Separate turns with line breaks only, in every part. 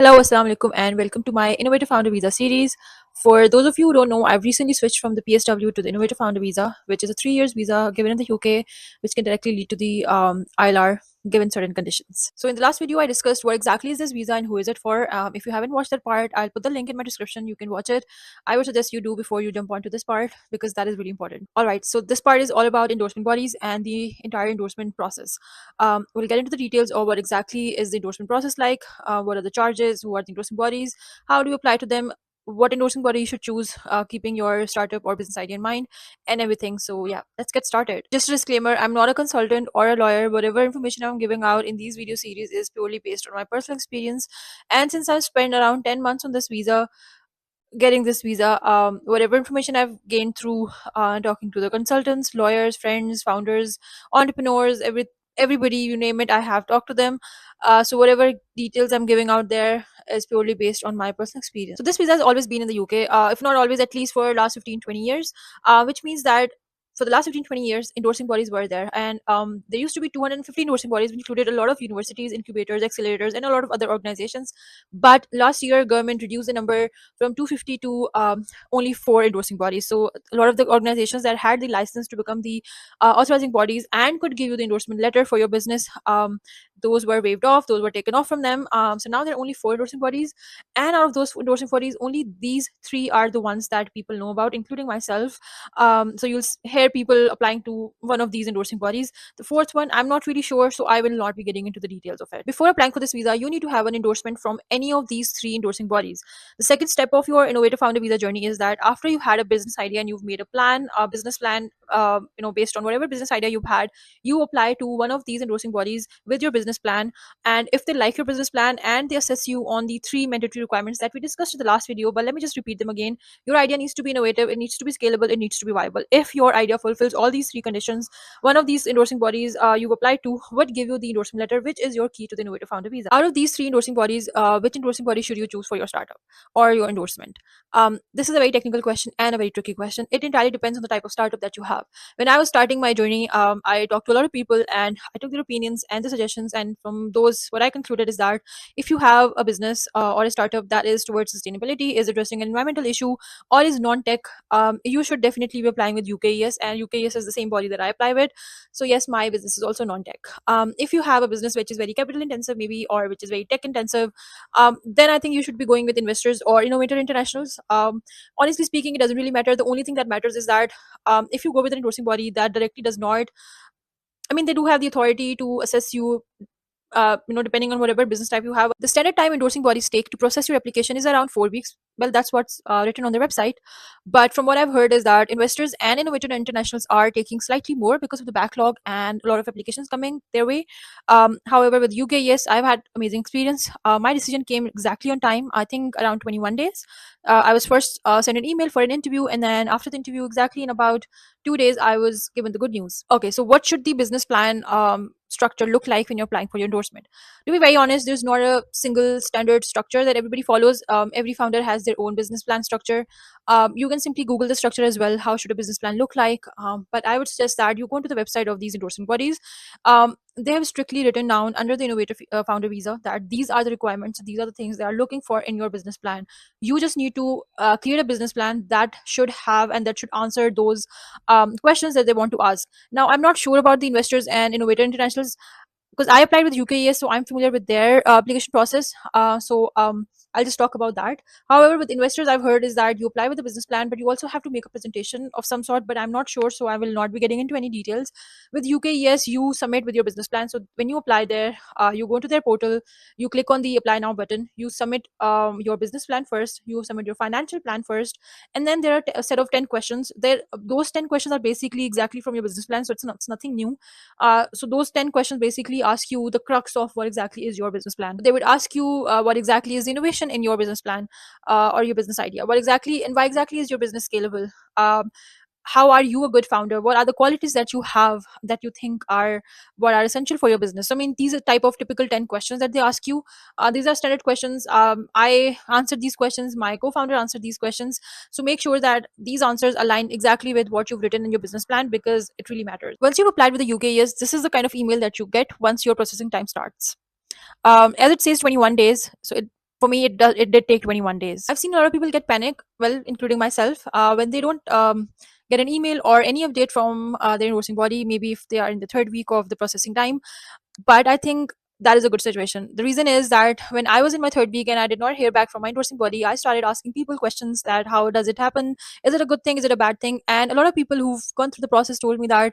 Hello, Assalamu alaikum, and welcome to my Innovator Founder Visa series. For those of you who don't know, I've recently switched from the PSW to the Innovator Founder Visa, which is a 3 years visa given in the UK, which can directly lead to the ILR given certain conditions. So in the last video, I discussed what exactly is this visa and who is it for. If you haven't watched that part, I'll put the link in my description. You can watch it. I would suggest you do before you jump onto this part because that is really important. All right, so this part is all about endorsement bodies and the entire endorsement process. We'll get into the details of what exactly is the endorsement process like, what are the charges, who are the endorsing bodies, how do you apply to them, what endorsing body you should choose, keeping your startup or business idea in mind, and everything. So yeah, let's get started. Just a disclaimer, I'm not a consultant or a lawyer. Whatever information I'm giving out in these video series is purely based on my personal experience. And since I've spent around 10 months on this visa, getting this visa, whatever information I've gained through talking to the consultants, lawyers, friends, founders, entrepreneurs, everybody, you name it, I have talked to them. So whatever details I'm giving out there is purely based on my personal experience. So this visa has always been in the UK, if not always, at least for last 15-20 years, which means that for the last 15-20 years, endorsing bodies were there, and there used to be 250 endorsing bodies, which included a lot of universities, incubators, accelerators, and a lot of other organizations. But last year, government reduced the number from 250 to only 4 endorsing bodies. So a lot of the organizations that had the license to become the authorizing bodies and could give you the endorsement letter for your business, those were waived off, those were taken off from them. So now there are only 4 endorsing bodies, and out of those endorsing bodies, only these 3 are the ones that people know about, including myself. So you'll hear people applying to one of these endorsing bodies. The fourth one, I'm not really sure, so I will not be getting into the details of it. Before applying for this visa, you need to have an endorsement from any of these 3 endorsing bodies. The second step of your Innovator Founder Visa journey is that after you had a business idea and you've made a business plan, based on whatever business idea you've had, you apply to one of these endorsing bodies with your business plan. And if they like your business plan and they assess you on the 3 mandatory requirements that we discussed in the last video, but let me just repeat them again. Your idea needs to be innovative, it needs to be scalable, it needs to be viable. If your idea fulfills all these 3 conditions, one of these endorsing bodies you apply to would give you the endorsement letter, which is your key to the Innovator Founder Visa. Out of these 3 endorsing bodies, which endorsing body should you choose for your startup or your endorsement? This is a very technical question and a very tricky question. It entirely depends on the type of startup that you have. When I was starting my journey, I talked to a lot of people and I took their opinions and the suggestions. And from those, what I concluded is that if you have a business or a startup that is towards sustainability, is addressing an environmental issue, or is non-tech, you should definitely be applying with UKES. And UKES is the same body that I apply with. So yes, my business is also non-tech. If you have a business which is very capital intensive, maybe, or which is very tech intensive, then I think you should be going with investors or innovator internationals. Honestly speaking, it doesn't really matter. The only thing that matters is that if you go with an endorsing body that directly does not, I mean, they do have the authority to assess you, depending on whatever business type you have. The standard time endorsing bodies take to process your application is around 4 weeks. Well, that's what's written on their website. But from what I've heard is that investors and innovator internationals are taking slightly more because of the backlog and a lot of applications coming their way. However, with UK, yes, I've had amazing experience. My decision came exactly on time. I think around 21 days. I was first sent an email for an interview, and then after the interview, exactly in about 2 days, I was given the good news. Okay, so what should the business plan structure look like when you're applying for your endorsement? To be very honest, there's not a single standard structure that everybody follows. Every founder has their own business plan structure. You can simply Google the structure as well. How should a business plan look like? But I would suggest that you go to the website of these endorsement bodies. They have strictly written down under the Innovator Founder Visa that these are the requirements, these are the things they are looking for in your business plan. You just need to create a business plan that should have and that should answer those questions that they want to ask. Now, I'm not sure about the investors and innovator internationals because I applied with UKES, so I'm familiar with their application process. I'll just talk about that. However, with investors, I've heard is that you apply with a business plan, but you also have to make a presentation of some sort. But I'm not sure, so I will not be getting into any details. With UKES, you submit with your business plan. So when you apply there, you go to their portal, you click on the Apply Now button, you submit your business plan first, you submit your financial plan first, and then there are a set of 10 questions. Those 10 questions are basically exactly from your business plan, so it's nothing new. So those 10 questions basically ask you the crux of what exactly is your business plan. They would ask you what exactly is the innovation in your business plan, or your business idea. What exactly and why exactly is your business scalable? How are you a good founder? What are the qualities that you have that you think are what are essential for your business? So, I mean, these are type of typical 10 questions that they ask you. These are standard questions. I answered these questions. My co-founder answered these questions. So make sure that these answers align exactly with what you've written in your business plan because it really matters. Once you've applied with the UKES, this is the kind of email that you get once your processing time starts. As it says 21 days, so For me, it did take 21 days. I've seen a lot of people get panic, well, including myself, when they don't get an email or any update from their endorsing body, maybe if they are in the third week of the processing time. But I think that is a good situation. The reason is that when I was in my third week and I did not hear back from my endorsing body, I started asking people questions that how does it happen? Is it a good thing? Is it a bad thing? And a lot of people who've gone through the process told me that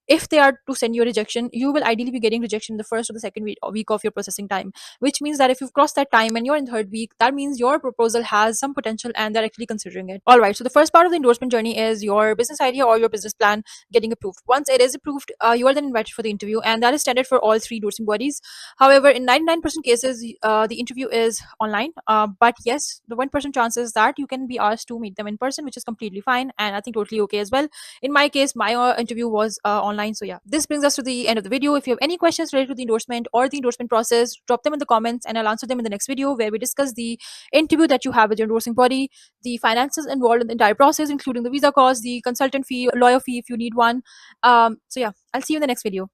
if they are to send you a rejection, you will ideally be getting rejection in the first or the second week of your processing time, which means that if you've crossed that time and you're in third week, that means your proposal has some potential and they're actually considering it. All right. So the first part of the endorsement journey is your business idea or your business plan getting approved. Once it is approved, you are then invited for the interview, and that is standard for all three endorsing bodies. However, in 99% cases, the interview is online. But yes, the 1% chances that you can be asked to meet them in person, which is completely fine, and I think totally okay as well. In my case, my interview was online. So yeah, this brings us to the end of the video. If you have any questions related to the endorsement or the endorsement process, drop them in the comments and I'll answer them in the next video, where we discuss the interview that you have with your endorsing body, the finances involved in the entire process, including the visa cost, the consultant fee, lawyer fee if you need one. So yeah, I'll see you in the next video.